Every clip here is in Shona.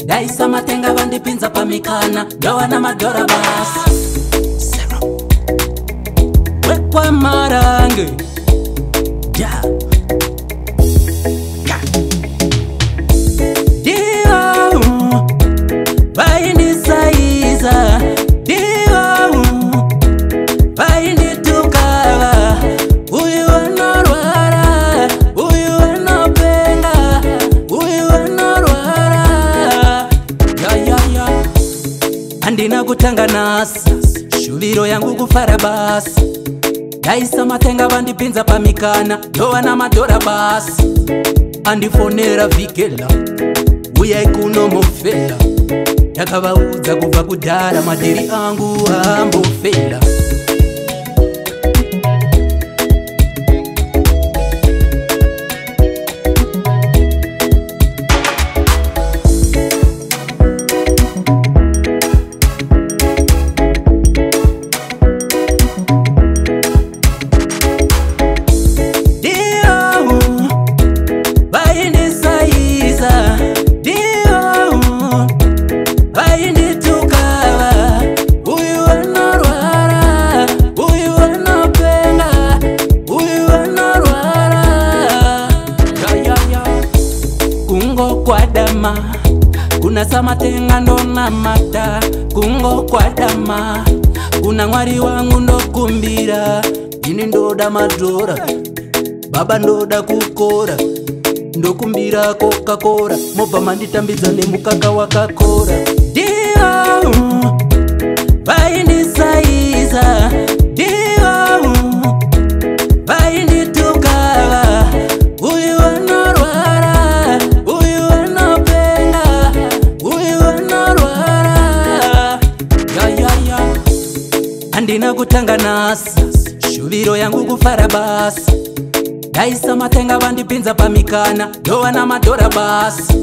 Daisa matenga vandipinza pamikana doa na madora bas wekwa marange yeah. Dio vaindi saiza Dio vaindi tukava uyu anorwara uyu anopenga uyu anorwara ya andina kutanga nasi shuviro yangu kufara basi daisa matenga vandipinza pamikana doa na madora basi andifonera vikela uyai kuno mofela yakavaudza kubva kudhara madiri angu ambofela kwadama kuna samatenga ndona mata kungo kwadama kuna mwari wangu ndokumbira ini ndoda madora baba ndoda kukora ndokumbira Coca-Cola mobva manditambidza nemukaka wakakora Dio vaindisaiza Dio vainditukava uyu anorwara uyu anopenga uyu anorwara ya andina kutanga nasi shuviro yangu kufara basi daisa matenga vandipinza pamikana doa na madora basi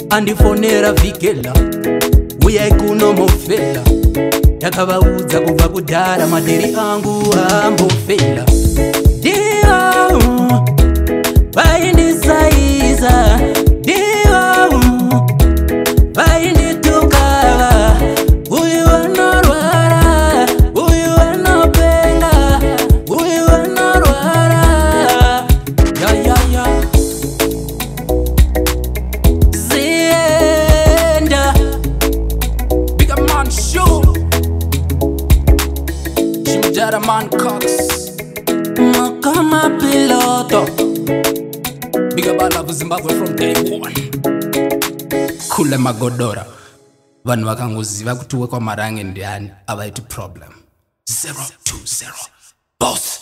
andifonera vikela uyai kuno mofela yakavaudza kubva kudhara madiri angu ambofela Dio vaindisaiza Dio vainditukava uyu anorwara uyu anopenga uyu anorwara ya Zienda Big man show Jimjara man Cox Makama piloto Big love Zimbabwe from day one Kule magodora Vanu vakanguziva kuti wekwa marange ndiani avaiti problem 020 boss